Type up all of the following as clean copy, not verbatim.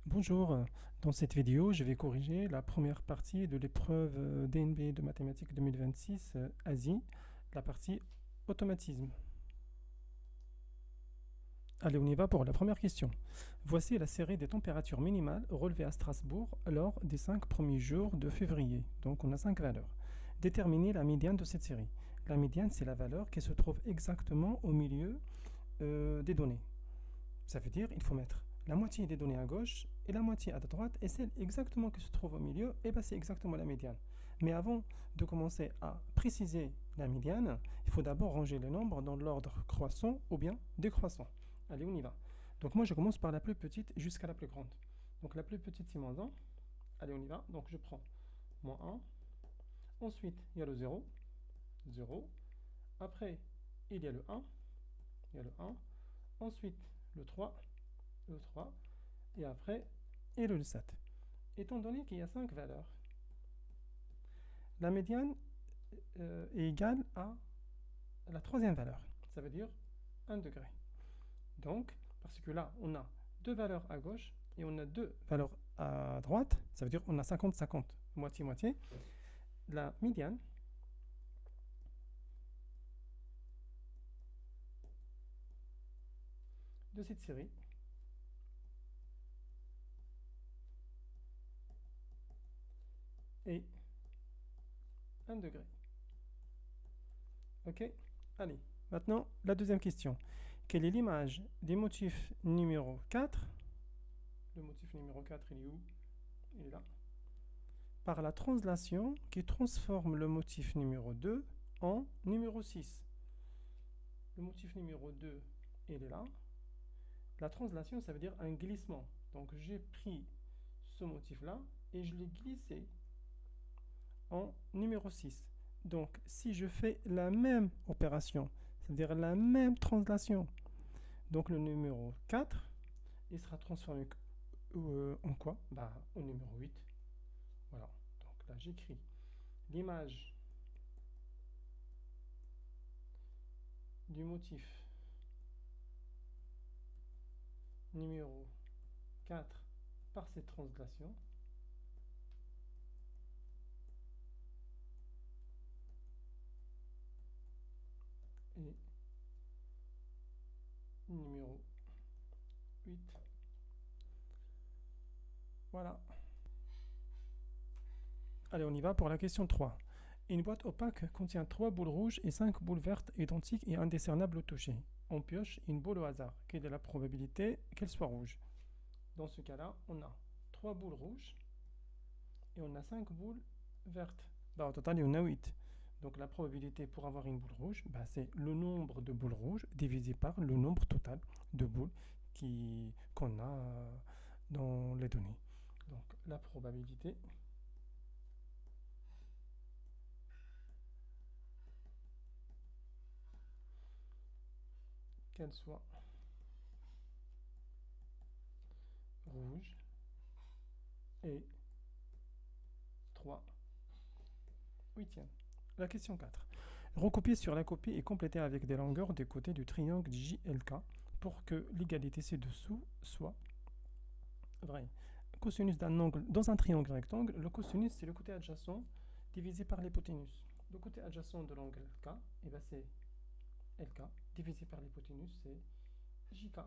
Bonjour, dans cette vidéo, je vais corriger la première partie de l'épreuve DNB de mathématiques 2026 Asie, la partie automatisme. Allez, on y va pour la première question. Voici la série des températures minimales relevées à Strasbourg lors des 5 premiers jours de février. Donc on a 5 valeurs. Déterminez la médiane de cette série. La médiane, c'est la valeur qui se trouve exactement au milieu des données. Ça veut dire qu'il faut mettre la moitié des données à gauche et la moitié à droite, et celle exactement qui se trouve au milieu, et ben c'est exactement la médiane. Mais avant de commencer à préciser la médiane, il faut d'abord ranger les nombres dans l'ordre croissant ou bien décroissant. Allez, on y va. Donc moi, je commence par la plus petite jusqu'à la plus grande. Donc la plus petite, c'est moins 1. Allez, on y va. Donc je prends moins 1. Ensuite, il y a le 0. 0. Après, il y a le 1. Il y a le 1. Ensuite, le 3. Le 3. Et après, et le 7. Étant donné qu'il y a 5 valeurs, la médiane est égale à la troisième valeur. Ça veut dire 1 degré. Donc, parce que là, on a deux valeurs à gauche et on a deux valeurs à droite, ça veut dire on a 50-50, moitié-moitié. La médiane de cette série est 1 degré. Ok? Allez, maintenant, la deuxième question. Quelle est l'image des motifs numéro 4? Le motif numéro 4, il est où? Il est là. Par la translation qui transforme le motif numéro 2 en numéro 6. Le motif numéro 2, il est là. La translation, ça veut dire un glissement. Donc j'ai pris ce motif-là et je l'ai glissé en numéro 6. Donc si je fais la même opération, c'est-à-dire la même translation, donc le numéro 4, il sera transformé en quoi? Bah, au numéro 8. Voilà. Donc là, j'écris l'image du motif numéro 4 par cette translation. Et numéro 8. Voilà. Allez, on y va pour la question 3. Une boîte opaque contient 3 boules rouges et 5 boules vertes identiques et indiscernables au toucher. On pioche une boule au hasard. Quelle est la probabilité qu'elle soit rouge? Dans ce cas-là, on a 3 boules rouges et on a 5 boules vertes. Bah, au total, il y en a 8. Donc la probabilité pour avoir une boule rouge, bah, c'est le nombre de boules rouges divisé par le nombre total de boules qu'on a dans les données. Donc la probabilité qu'elle soit rouge est 3 huitièmes. La question 4. Recopier sur la copie et compléter avec des longueurs des côtés du triangle JLK pour que l'égalité ci-dessous soit vraie. Cosinus d'un angle dans un triangle rectangle, le cosinus c'est le côté adjacent divisé par l'hypoténuse. Le côté adjacent de l'angle K, et ben c'est LK divisé par l'hypoténuse, c'est JK.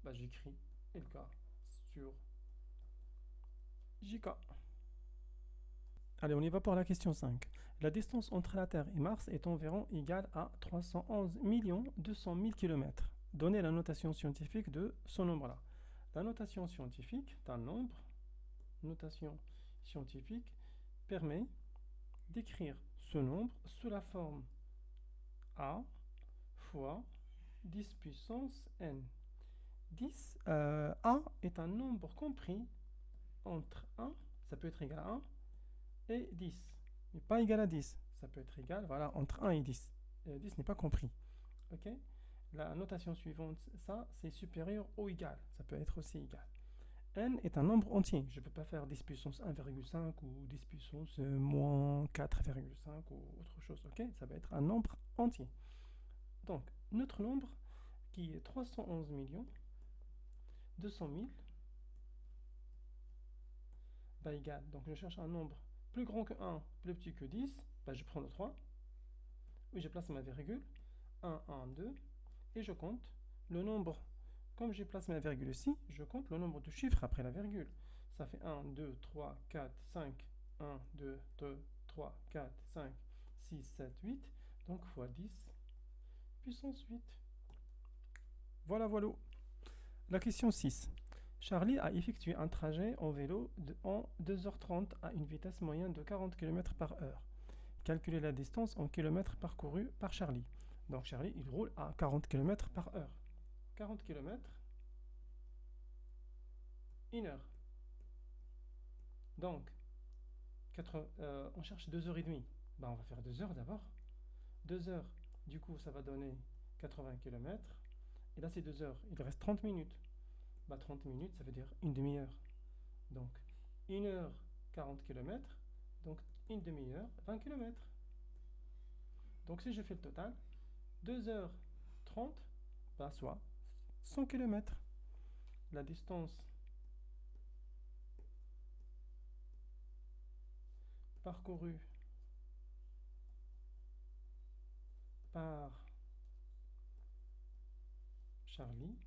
Bah, j'écris LK sur JK. Allez, on y va pour la question 5. La distance entre la Terre et Mars est environ égale à 311 200 000 km. Donnez la notation scientifique de ce nombre-là. La notation scientifique d'un nombre, notation scientifique, permet d'écrire ce nombre sous la forme A fois 10 puissance n. A est un nombre compris entre 1, ça peut être égal à 1, et 10. Mais pas égal à 10. Ça peut être égal, voilà, entre 1 et 10. 10 n'est pas compris. Ok? La notation suivante, ça, c'est supérieur ou égal. Ça peut être aussi égal. N est un nombre entier. Je ne peux pas faire 10 puissance 1,5 ou 10 puissance moins 4,5 ou autre chose. Ok? Ça va être un nombre entier. Donc, notre nombre, qui est 311 200 000, bah, égal. Donc je cherche un nombre plus grand que 1, plus petit que 10. Bah, je prends le 3. Oui, je place ma virgule. 1, 1, 2. Et je compte le nombre. Comme j'ai placé ma virgule ici, je compte le nombre de chiffres après la virgule. Ça fait 1, 2, 3, 4, 5. 1, 2, 3, 4, 5, 6, 7, 8. Donc fois 10 puissance 8. Voilà, voilà. La question 6. Charlie a effectué un trajet en vélo en 2h30 à une vitesse moyenne de 40 km/h. Calculez la distance en kilomètres parcourus par Charlie. Donc Charlie, il roule à 40 km/h. 40 km, 1 heure. Donc, on cherche 2h30. Ben, on va faire 2 heures d'abord. 2 heures, du coup, ça va donner 80 km. Et là, c'est 2 heures. Il reste 30 minutes. Bah, 30 minutes, ça veut dire une demi-heure. Donc, 1 heure, 40 km. Donc, une demi-heure, 20 km. Donc, si je fais le total, 2 heures 30, bah, soit 100 km. La distance parcourue par Charlie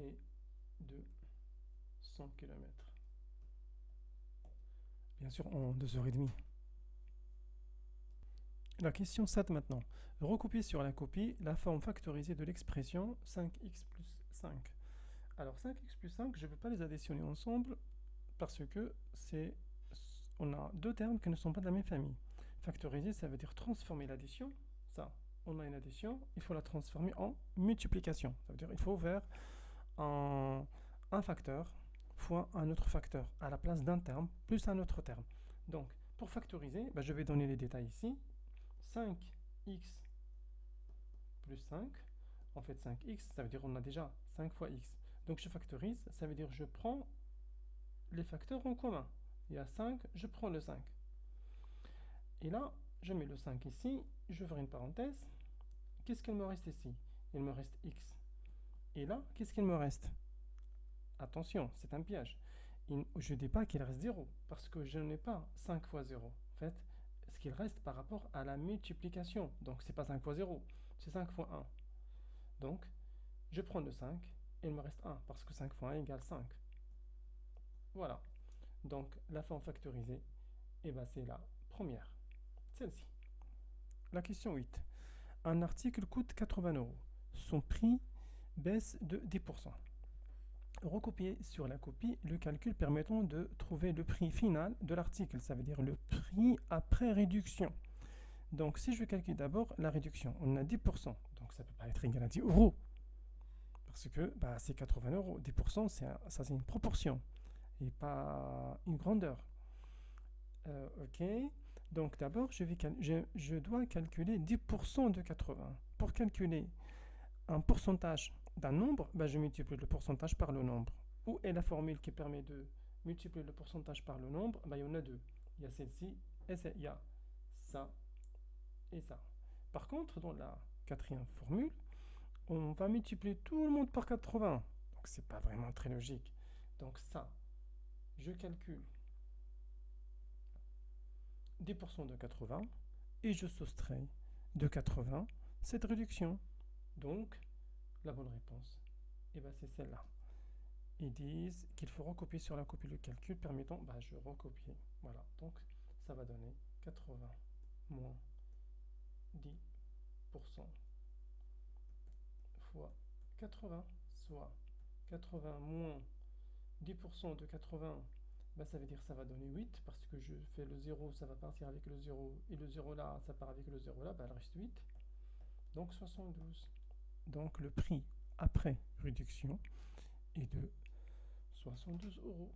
est de 100 km. Bien sûr, en 2h30. La question 7 maintenant. Recopier sur la copie la forme factorisée de l'expression 5x plus 5. Alors 5x plus 5, je ne peux pas les additionner ensemble parce que on a deux termes qui ne sont pas de la même famille. Factoriser, ça veut dire transformer l'addition. Ça, on a une addition, il faut la transformer en multiplication. Ça veut dire qu'il faut faire un facteur fois un autre facteur à la place d'un terme plus un autre terme. Donc, pour factoriser, bah, je vais donner les détails ici. 5x plus 5. En fait, 5x, ça veut dire qu'on a déjà 5 fois x. Donc, je factorise, ça veut dire je prends les facteurs en commun. Il y a 5, je prends le 5. Et là, je mets le 5 ici, je ferai une parenthèse. Qu'est-ce qu'il me reste ici? Il me reste x. Et là, qu'est-ce qu'il me reste? Attention, c'est un piège. Je ne dis pas qu'il reste 0, parce que je n'ai pas 5 fois 0. En fait, ce qu'il reste par rapport à la multiplication. Donc, ce n'est pas 5 fois 0, c'est 5 fois 1. Donc, je prends le 5, et il me reste 1, parce que 5 fois 1 égale 5. Voilà. Donc, la forme factorisée, c'est la première. Celle-ci. La question 8. Un article coûte 80 €. Son prix baisse de 10%. Recopier sur la copie le calcul permettant de trouver le prix final de l'article. Ça veut dire le prix après réduction. Donc, si je calcule d'abord la réduction, on a 10%. Donc, ça ne peut pas être égal à 10 €. Parce que c'est 80 €. 10%, ça c'est une proportion et pas une grandeur. Ok. Donc, d'abord, je dois calculer 10% de 80. Pour calculer un pourcentage d'un nombre, je multiplie le pourcentage par le nombre. Où est la formule qui permet de multiplier le pourcentage par le nombre? Il y en a deux. Il y a celle-ci et il y a ça et ça. Par contre, dans la quatrième formule, on va multiplier tout le monde par 80. Donc, c'est pas vraiment très logique. Donc, ça, je calcule 10% de 80 et je soustrais de 80 cette réduction. Donc, la bonne réponse, c'est celle-là. Ils disent qu'il faut recopier sur la copie le calcul permettant, je recopie. Voilà, donc ça va donner 80 moins 10% fois 80, soit 80 moins 10% de 80, ça veut dire que ça va donner 8, parce que je fais le 0, ça va partir avec le 0, et le 0 là, ça part avec le 0 là, il reste 8. Donc 72. Donc le prix après réduction est de 72 €.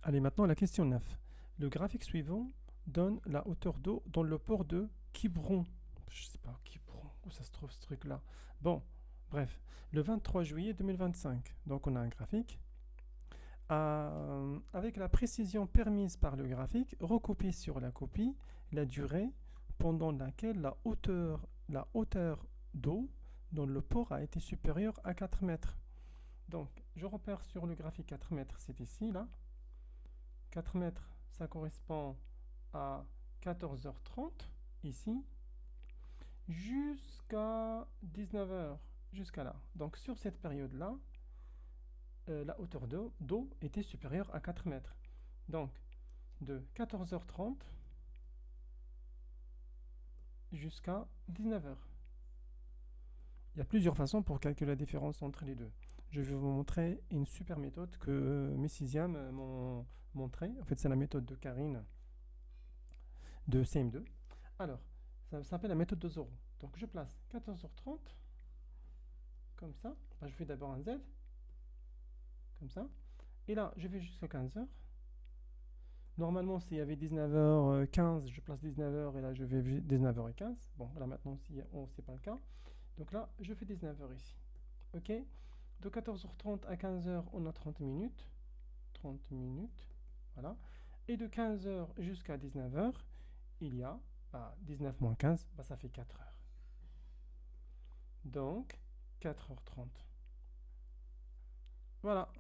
Allez, maintenant la question 9. Le graphique suivant donne la hauteur d'eau dans le port de Quiberon. Je ne sais pas, Quiberon, où ça se trouve ce truc-là. Bon, bref, le 23 juillet 2025. Donc on a un graphique. Avec la précision permise par le graphique, recopier sur la copie la durée pendant laquelle la hauteur d'eau dans le port a été supérieure à 4 mètres. Donc, je repère sur le graphique 4 mètres, c'est ici, là. 4 mètres, ça correspond à 14h30, ici, jusqu'à 19h, jusqu'à là. Donc, sur cette période-là, la hauteur d'eau était supérieure à 4 mètres. Donc, de 14h30 jusqu'à 19h. Il y a plusieurs façons pour calculer la différence entre les deux. Je vais vous montrer une super méthode que mes sixièmes m'ont montré. En fait, c'est la méthode de Karine de CM2. Alors, ça s'appelle la méthode de Zoro. Donc, je place 14h30, comme ça. Je fais d'abord un Z, comme ça. Et là, je vais jusqu'à 15h. Normalement, s'il y avait 19h15, je place 19h et là, je vais 19h15. Bon, là, maintenant, si c'est pas le cas. Donc là, je fais 19h ici. OK? De 14h30 à 15h, on a 30 minutes. 30 minutes. Voilà. Et de 15h jusqu'à 19h, il y a 19 moins 15, ça fait 4 heures. Donc, 4h30. Voilà.